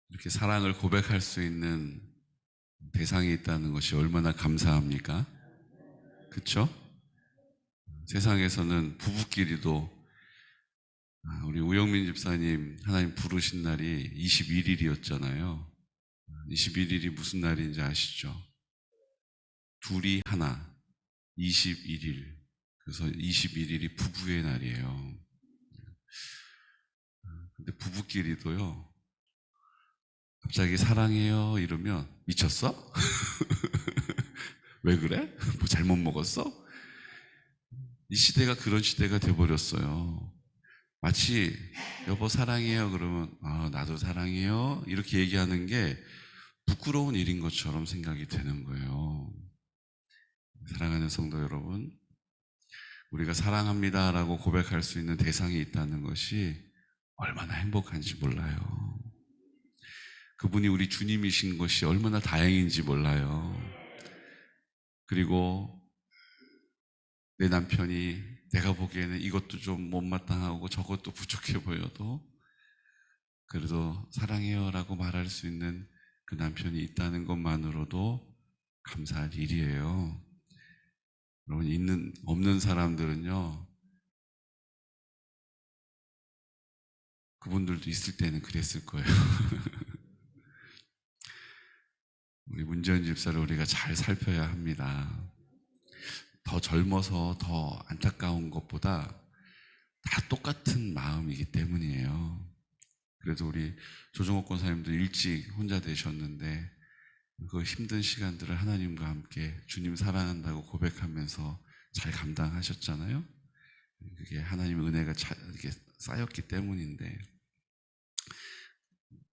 이렇게 사랑을 고백할 수 있는 대상이 있다는 것이 얼마나 감사합니까? 그쵸? 세상에서는 부부끼리도 우리 우영민 집사님 하나님 부르신 날이 21일이었잖아요. 21일이 무슨 날인지 아시죠? 둘이 하나, 21일. 그래서 21일이 부부의 날이에요. 근데 부부끼리도요, 갑자기 사랑해요 이러면 미쳤어? 왜 그래? 뭐 잘못 먹었어? 이 시대가 그런 시대가 돼버렸어요. 마치 여보 사랑해요 그러면 나도 사랑해요 이렇게 얘기하는 게 부끄러운 일인 것처럼 생각이 되는 거예요. 사랑하는 성도 여러분, 우리가 사랑합니다라고 고백할 수 있는 대상이 있다는 것이 얼마나 행복한지 몰라요. 그분이 우리 주님이신 것이 얼마나 다행인지 몰라요. 그리고 내 남편이 내가 보기에는 이것도 좀 못마땅하고 저것도 부족해 보여도 그래도 사랑해요라고 말할 수 있는 그 남편이 있다는 것만으로도 감사할 일이에요. 여러분, 없는 사람들은요, 그분들도 있을 때는 그랬을 거예요. 우리 문재인 집사를 우리가 잘 살펴야 합니다. 더 젊어서 더 안타까운 것보다 다 똑같은 마음이기 때문이에요. 그래도 우리 조정옥 권사님도 일찍 혼자 되셨는데 그 힘든 시간들을 하나님과 함께 주님 사랑한다고 고백하면서 잘 감당하셨잖아요. 그게 하나님의 은혜가 이렇게 쌓였기 때문인데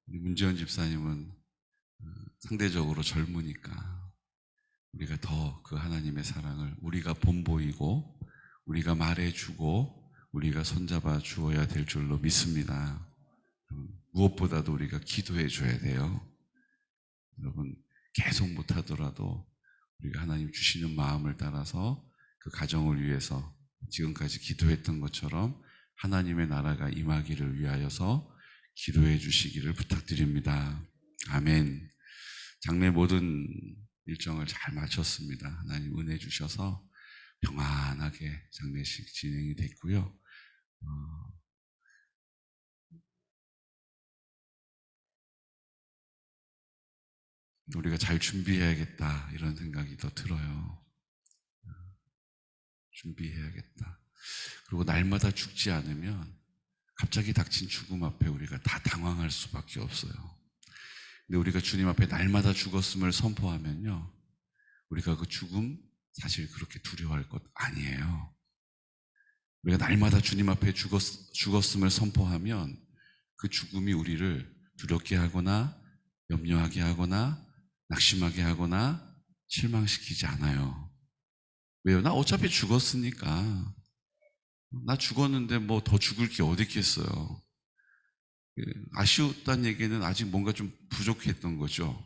우리 문지연 집사님은 상대적으로 젊으니까 우리가 더 그 하나님의 사랑을 우리가 본보이고 우리가 말해주고 우리가 손잡아 주어야 될 줄로 믿습니다. 무엇보다도 우리가 기도해 줘야 돼요. 여러분, 계속 못하더라도 우리가 하나님 주시는 마음을 따라서 그 가정을 위해서 지금까지 기도했던 것처럼 하나님의 나라가 임하기를 위하여서 기도해 주시기를 부탁드립니다. 아멘. 장례 모든 일정을 잘 마쳤습니다. 하나님 은혜 주셔서 평안하게 장례식 진행이 됐고요. 우리가 잘 준비해야겠다 이런 생각이 더 들어요. 준비해야겠다. 그리고 날마다 죽지 않으면 갑자기 닥친 죽음 앞에 우리가 다 당황할 수밖에 없어요. 근데 우리가 주님 앞에 날마다 죽었음을 선포하면요, 우리가 그 죽음 사실 그렇게 두려워할 것 아니에요. 우리가 날마다 주님 앞에 죽었음을 선포하면 그 죽음이 우리를 두렵게 하거나 염려하게 하거나 낙심하게 하거나 실망시키지 않아요. 왜요? 나 어차피 죽었으니까. 나 죽었는데 뭐 더 죽을 게 어디 있겠어요. 아쉬웠다는 얘기는 아직 뭔가 좀 부족했던 거죠.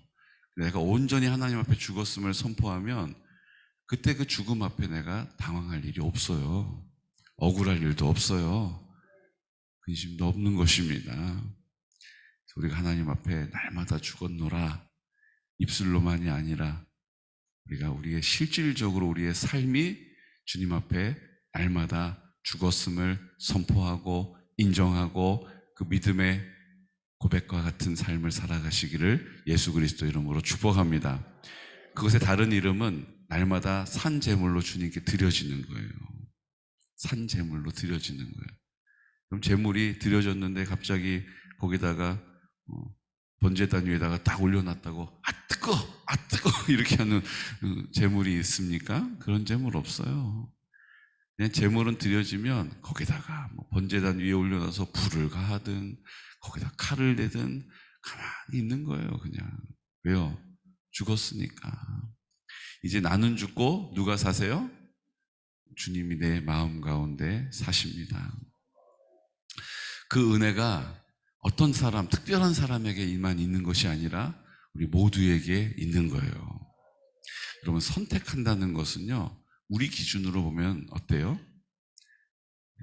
내가 온전히 하나님 앞에 죽었음을 선포하면 그때 그 죽음 앞에 내가 당황할 일이 없어요. 억울할 일도 없어요. 근심도 없는 것입니다. 우리가 하나님 앞에 날마다 죽었노라 입술로만이 아니라 우리가 우리의 실질적으로 우리의 삶이 주님 앞에 날마다 죽었음을 선포하고 인정하고 그 믿음의 고백과 같은 삶을 살아가시기를 예수 그리스도 이름으로 축복합니다. 그것의 다른 이름은 날마다 산 제물로 주님께 드려지는 거예요. 산 제물로 드려지는 거예요. 그럼 제물이 드려졌는데 갑자기 거기다가 번제단 위에다가 딱 올려놨다고 아 뜨거 이렇게 하는 제물이 있습니까? 그런 제물 없어요. 그냥 제물은 드려지면 거기다가 뭐 번제단 위에 올려놔서 불을 가하든 거기다 칼을 대든 가만히 있는 거예요. 그냥. 왜요? 죽었으니까. 이제 나는 죽고 누가 사세요? 주님이 내 마음 가운데 사십니다. 그 은혜가 어떤 사람, 특별한 사람에게만 있는 것이 아니라 우리 모두에게 있는 거예요. 여러분, 선택한다는 것은요, 우리 기준으로 보면 어때요?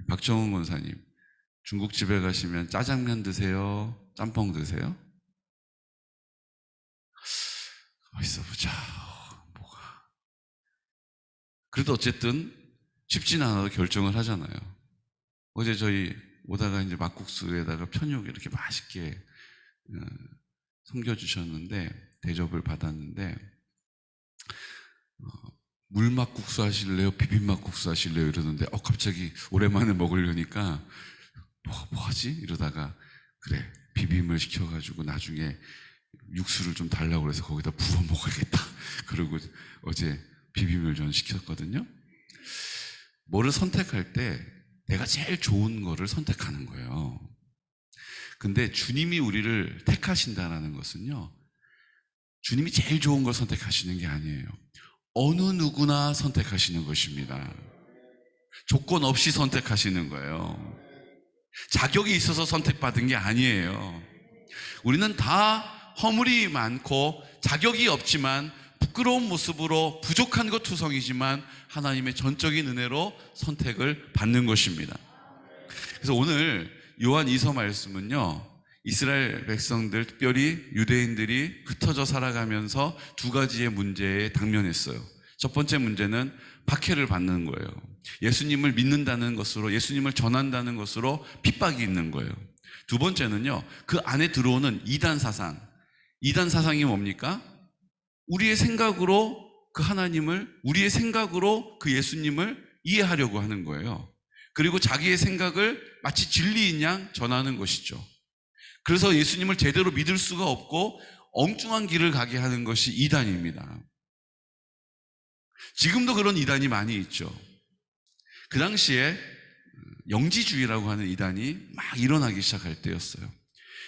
박정훈 권사님, 중국집에 가시면 짜장면 드세요? 짬뽕 드세요? 있어 보자. 뭐가. 그래도 어쨌든 쉽지는 않아도 결정을 하잖아요. 어제 저희 오다가 이제 막국수에다가 편육 이렇게 맛있게 어, 섬겨주셨는데, 대접을 받았는데, 물막국수 하실래요? 비빔막국수 하실래요? 이러는데, 갑자기 오랜만에 먹으려니까, 뭐 하지? 이러다가, 그래, 비빔을 시켜가지고 나중에 육수를 좀 달라고 그래서 거기다 부어 먹어야겠다. 그리고 어제 비빔을 전 시켰거든요. 뭐를 선택할 때 내가 제일 좋은 거를 선택하는 거예요. 근데 주님이 우리를 택하신다는 것은요, 주님이 제일 좋은 걸 선택하시는 게 아니에요. 어느 누구나 선택하시는 것입니다. 조건 없이 선택하시는 거예요. 자격이 있어서 선택받은 게 아니에요. 우리는 다 허물이 많고 자격이 없지만 부끄러운 모습으로 부족한 것 투성이지만 하나님의 전적인 은혜로 선택을 받는 것입니다. 그래서 오늘 요한 2서 말씀은요, 이스라엘 백성들, 특별히 유대인들이 흩어져 살아가면서 두 가지의 문제에 당면했어요. 첫 번째 문제는 박해를 받는 거예요. 예수님을 믿는다는 것으로, 예수님을 전한다는 것으로 핍박이 있는 거예요. 두 번째는요, 그 안에 들어오는 이단 사상. 이단 사상이 뭡니까? 우리의 생각으로 그 하나님을, 우리의 생각으로 그 예수님을 이해하려고 하는 거예요. 그리고 자기의 생각을 마치 진리인 양 전하는 것이죠. 그래서 예수님을 제대로 믿을 수가 없고 엉뚱한 길을 가게 하는 것이 이단입니다. 지금도 그런 이단이 많이 있죠. 그 당시에 영지주의라고 하는 이단이 막 일어나기 시작할 때였어요.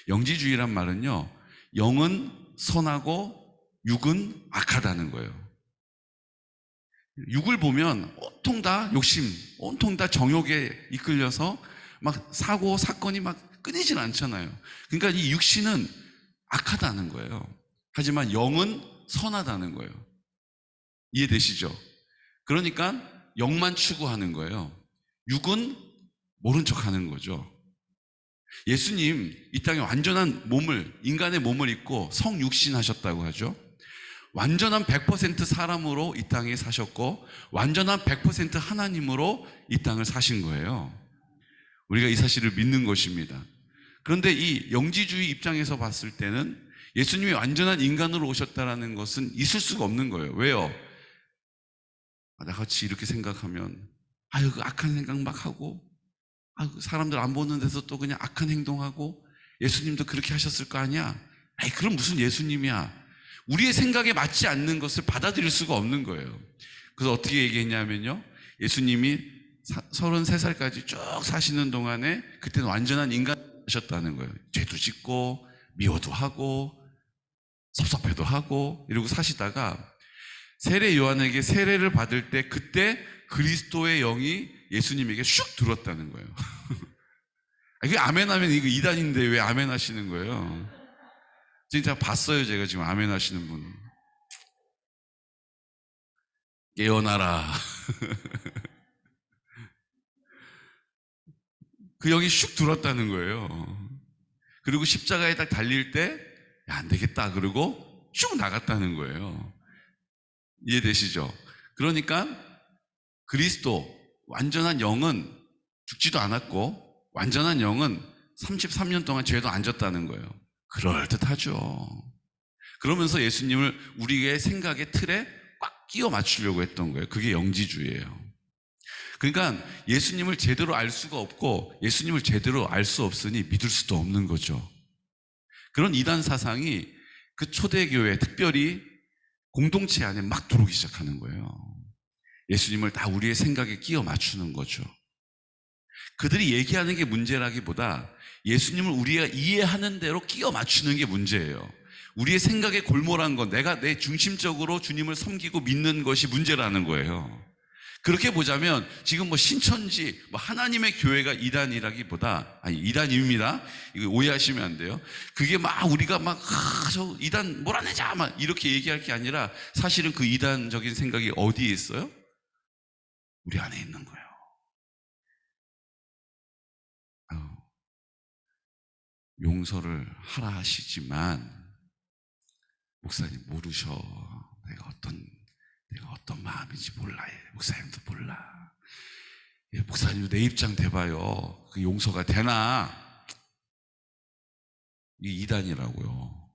영지주의란 말은요, 영은 선하고 육은 악하다는 거예요. 육을 보면 온통 다 욕심, 온통 다 정욕에 이끌려서 막 사고, 사건이 막 끊이질 않잖아요. 그러니까 이 육신은 악하다는 거예요. 하지만 영은 선하다는 거예요. 이해되시죠? 그러니까 영만 추구하는 거예요. 육은 모른 척 하는 거죠. 예수님 이 땅에 완전한 몸을, 인간의 몸을 입고 성육신 하셨다고 하죠. 완전한 100% 사람으로 이 땅에 사셨고 완전한 100% 하나님으로 이 땅을 사신 거예요. 우리가 이 사실을 믿는 것입니다. 그런데 이 영지주의 입장에서 봤을 때는 예수님이 완전한 인간으로 오셨다는 것은 있을 수가 없는 거예요. 왜요? 나같이 이렇게 생각하면 그 악한 생각 막 하고 사람들 안 보는 데서 또 그냥 악한 행동하고 예수님도 그렇게 하셨을 거 아니야? 그럼 무슨 예수님이야? 우리의 생각에 맞지 않는 것을 받아들일 수가 없는 거예요. 그래서 어떻게 얘기했냐면요, 예수님이 33살까지 쭉 사시는 동안에 그때는 완전한 인간이셨다는 거예요. 죄도 짓고 미워도 하고 섭섭해도 하고 이러고 사시다가 세례 요한에게 세례를 받을 때 그때 그리스도의 영이 예수님에게 슉 들었다는 거예요. 이게 아멘 하면 이거 이단인데 왜 아멘 하시는 거예요? 진짜 봤어요, 제가 지금 아멘 하시는 분. 깨어나라. 그 영이 슉 들었다는 거예요. 그리고 십자가에 딱 달릴 때, 안 되겠다. 그러고 슉 나갔다는 거예요. 이해되시죠? 그러니까 그리스도, 완전한 영은 죽지도 않았고, 완전한 영은 33년 동안 죄도 안 졌다는 거예요. 그럴듯하죠. 그러면서 예수님을 우리의 생각의 틀에 꽉 끼워 맞추려고 했던 거예요. 그게 영지주의예요. 그러니까 예수님을 제대로 알 수가 없고 예수님을 제대로 알 수 없으니 믿을 수도 없는 거죠. 그런 이단 사상이 그 초대교회, 특별히 공동체 안에 막 들어오기 시작하는 거예요. 예수님을 다 우리의 생각에 끼워 맞추는 거죠. 그들이 얘기하는 게 문제라기보다 예수님을 우리가 이해하는 대로 끼워 맞추는 게 문제예요. 우리의 생각에 골몰한 건 내가 내 중심적으로 주님을 섬기고 믿는 것이 문제라는 거예요. 그렇게 보자면 지금 뭐 신천지, 뭐 하나님의 교회가 이단이라기보다, 이단입니다. 이거 오해하시면 안 돼요. 그게 막 우리가 막 저 이단 몰아내자 막 이렇게 얘기할 게 아니라 사실은 그 이단적인 생각이 어디에 있어요? 우리 안에 있는 거예요. 용서를 하라 하시지만 목사님 모르셔. 내가 어떤 마음인지 몰라. 목사님도 몰라. 목사님도 내 입장 대봐요. 그 용서가 되나? 이 이단이라고요.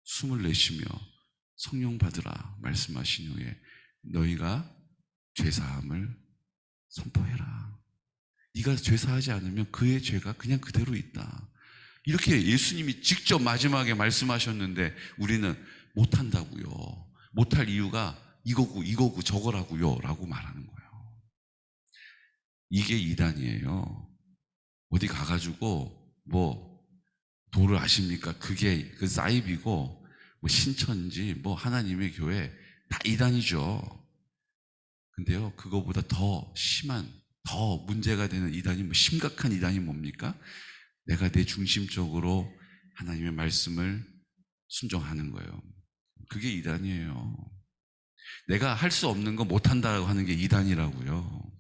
숨을 내쉬며 성령 받으라 말씀하신 후에 너희가 죄사함을 선포해라. 네가 죄사하지 않으면 그의 죄가 그냥 그대로 있다. 이렇게 예수님이 직접 마지막에 말씀하셨는데 우리는 못한다고요. 못할 이유가 이거고 저거라고요 라고 말하는 거예요. 이게 이단이에요. 어디 가가지고 도를 아십니까? 그게 그 사이비고 신천지 하나님의 교회 다 이단이죠. 근데요, 그거보다 더 심한, 더 문제가 되는 이단이 심각한 이단이 뭡니까? 내가 내 중심적으로 하나님의 말씀을 순종하는 거예요. 그게 이단이에요. 내가 할 수 없는 거 못한다고 하는 게 이단이라고요.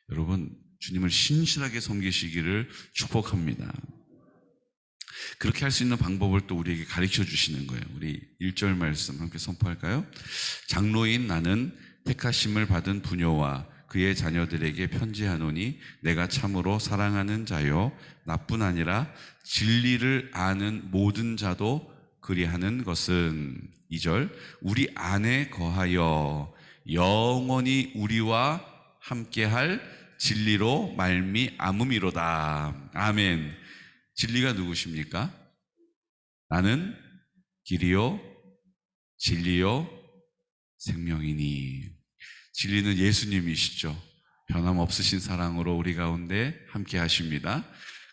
여러분, 주님을 신실하게 섬기시기를 축복합니다. 그렇게 할 수 있는 방법을 또 우리에게 가르쳐 주시는 거예요. 우리 1절 말씀 함께 선포할까요? 장로인 나는 택하심을 받은 부녀와 그의 자녀들에게 편지하노니 내가 참으로 사랑하는 자요 나뿐 아니라 진리를 아는 모든 자도 그리하는 것은 2절 우리 안에 거하여 영원히 우리와 함께할 진리로 말미암음이로다. 아멘. 진리가 누구십니까? 나는 길이요 진리요 생명이니. 진리는 예수님이시죠. 변함없으신 사랑으로 우리 가운데 함께 하십니다.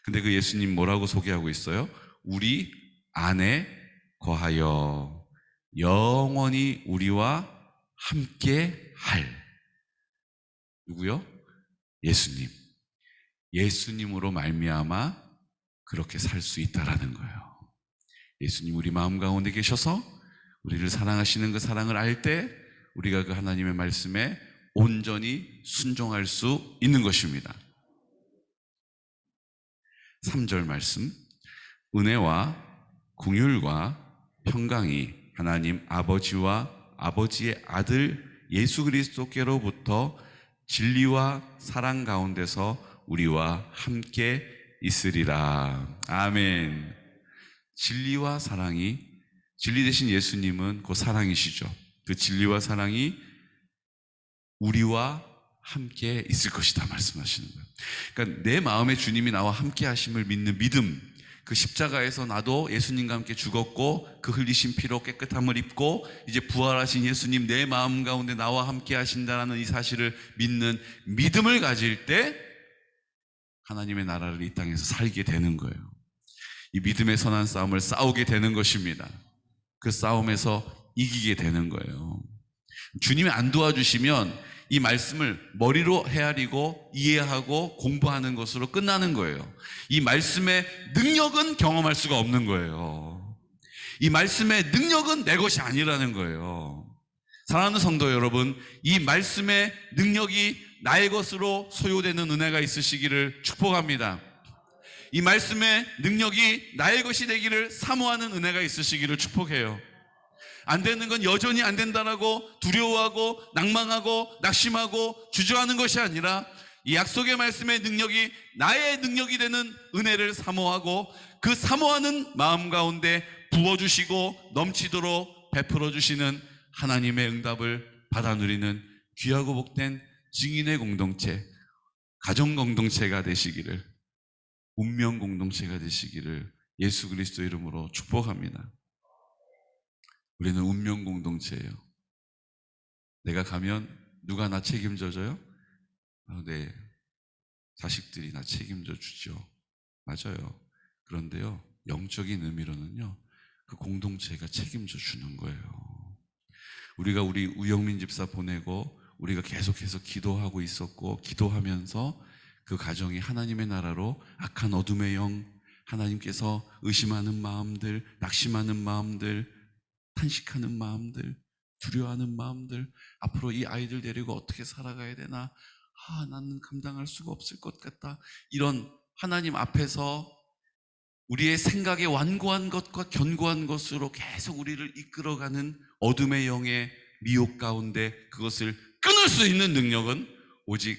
근데 그 예수님 뭐라고 소개하고 있어요? 우리 안에 거하여 영원히 우리와 함께 할. 누구요? 예수님. 예수님으로 말미암아 그렇게 살 수 있다라는 거예요. 예수님 우리 마음 가운데 계셔서 우리를 사랑하시는 그 사랑을 알 때 우리가 그 하나님의 말씀에 온전히 순종할 수 있는 것입니다. 3절 말씀 은혜와 긍휼과 평강이 하나님 아버지와 아버지의 아들 예수 그리스도께로부터 진리와 사랑 가운데서 우리와 함께 있으리라. 아멘. 진리와 사랑이, 진리 되신 예수님은 그 사랑이시죠. 그 진리와 사랑이 우리와 함께 있을 것이다 말씀하시는 거예요. 그러니까 내 마음에 주님이 나와 함께 하심을 믿는 믿음, 그 십자가에서 나도 예수님과 함께 죽었고 그 흘리신 피로 깨끗함을 입고 이제 부활하신 예수님 내 마음 가운데 나와 함께 하신다는 이 사실을 믿는 믿음을 가질 때 하나님의 나라를 이 땅에서 살게 되는 거예요. 이 믿음의 선한 싸움을 싸우게 되는 것입니다. 그 싸움에서 이기게 되는 거예요. 주님이 안 도와주시면 이 말씀을 머리로 헤아리고 이해하고 공부하는 것으로 끝나는 거예요. 이 말씀의 능력은 경험할 수가 없는 거예요. 이 말씀의 능력은 내 것이 아니라는 거예요. 사랑하는 성도 여러분, 이 말씀의 능력이 나의 것으로 소유되는 은혜가 있으시기를 축복합니다. 이 말씀의 능력이 나의 것이 되기를 사모하는 은혜가 있으시기를 축복해요. 안 되는 건 여전히 안 된다라고 두려워하고 낭망하고 낙심하고 주저하는 것이 아니라 이 약속의 말씀의 능력이 나의 능력이 되는 은혜를 사모하고 그 사모하는 마음 가운데 부어주시고 넘치도록 베풀어 주시는 하나님의 응답을 받아 누리는 귀하고 복된 증인의 공동체, 가정 공동체가 되시기를, 운명 공동체가 되시기를 예수 그리스도 이름으로 축복합니다. 우리는 운명 공동체예요. 내가 가면 누가 나 책임져줘요? 네, 자식들이 나 책임져 주죠. 맞아요. 그런데요, 영적인 의미로는요, 그 공동체가 책임져 주는 거예요. 우리가 우리 우영민 집사 보내고 우리가 계속해서 기도하고 있었고 기도하면서 그 가정이 하나님의 나라로 악한 어둠의 영, 하나님께서 의심하는 마음들, 낙심하는 마음들, 탄식하는 마음들, 두려워하는 마음들, 앞으로 이 아이들 데리고 어떻게 살아가야 되나, 나는 감당할 수가 없을 것 같다, 이런 하나님 앞에서 우리의 생각의 완고한 것과 견고한 것으로 계속 우리를 이끌어가는 어둠의 영의 미혹 가운데 그것을 끊을 수 있는 능력은 오직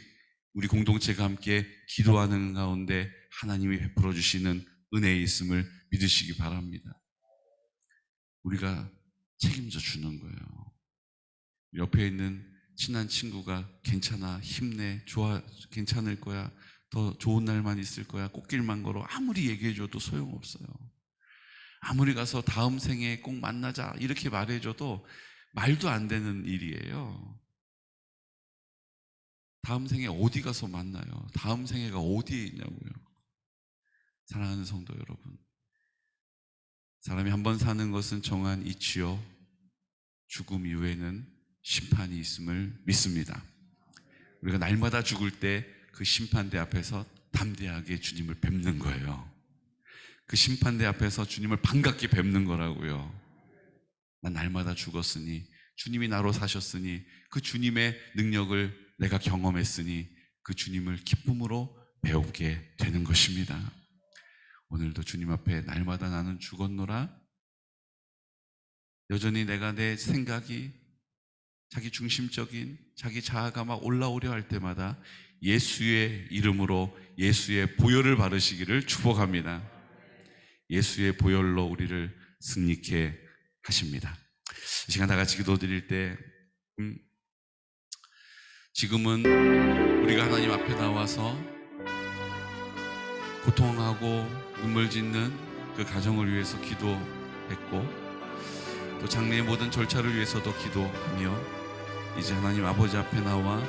우리 공동체가 함께 기도하는 가운데 하나님이 베풀어 주시는 은혜에 있음을 믿으시기 바랍니다. 우리가 책임져 주는 거예요. 옆에 있는 친한 친구가 괜찮아, 힘내, 좋아, 괜찮을 거야, 더 좋은 날만 있을 거야, 꽃길만 걸어, 아무리 얘기해줘도 소용없어요. 아무리 가서 다음 생에 꼭 만나자 이렇게 말해줘도 말도 안 되는 일이에요. 다음 생에 어디 가서 만나요? 다음 생애가 어디에 있냐고요. 사랑하는 성도 여러분, 사람이 한 번 사는 것은 정한 이치요 죽음 이후에는 심판이 있음을 믿습니다. 우리가 날마다 죽을 때 그 심판대 앞에서 담대하게 주님을 뵙는 거예요. 그 심판대 앞에서 주님을 반갑게 뵙는 거라고요. 난 날마다 죽었으니, 주님이 나로 사셨으니, 그 주님의 능력을 내가 경험했으니 그 주님을 기쁨으로 배우게 되는 것입니다. 오늘도 주님 앞에 날마다 나는 죽었노라, 여전히 내가 내 생각이 자기 중심적인 자기 자아가 막 올라오려 할 때마다 예수의 이름으로 예수의 보혈을 바르시기를 축복합니다. 예수의 보혈로 우리를 승리케 하십니다. 이 시간 다 같이 기도드릴 때 지금은 우리가 하나님 앞에 나와서 고통하고 눈물 짓는 그 가정을 위해서 기도했고, 또 장래의 모든 절차를 위해서도 기도하며, 이제 하나님 아버지 앞에 나와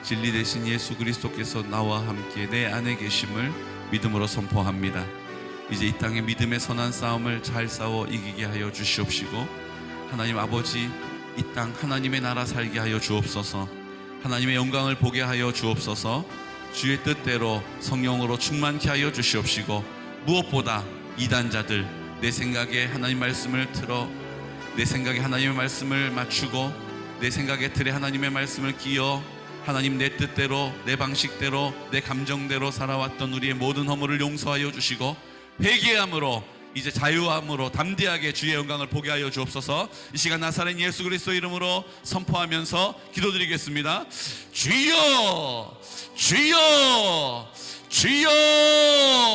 진리 되신 예수 그리스도께서 나와 함께 내 안에 계심을 믿음으로 선포합니다. 이제 이 땅의 믿음의 선한 싸움을 잘 싸워 이기게 하여 주시옵시고, 하나님 아버지 이 땅 하나님의 나라 살게 하여 주옵소서. 하나님의 영광을 보게 하여 주옵소서. 주의 뜻대로 성령으로 충만케 하여 주시옵시고, 무엇보다 이단자들 내 생각에 하나님 말씀을 틀어 내 생각에 하나님의 말씀을 맞추고 내 생각의 틀에 하나님의 말씀을 끼워 하나님 내 뜻대로 내 방식대로 내 감정대로 살아왔던 우리의 모든 허물을 용서하여 주시고, 회개함으로 이제 자유함으로 담대하게 주의 영광을 보게 하여 주옵소서. 이 시간 나사렛 예수 그리스도 이름으로 선포하면서 기도드리겠습니다. 주여, 주여, 주여.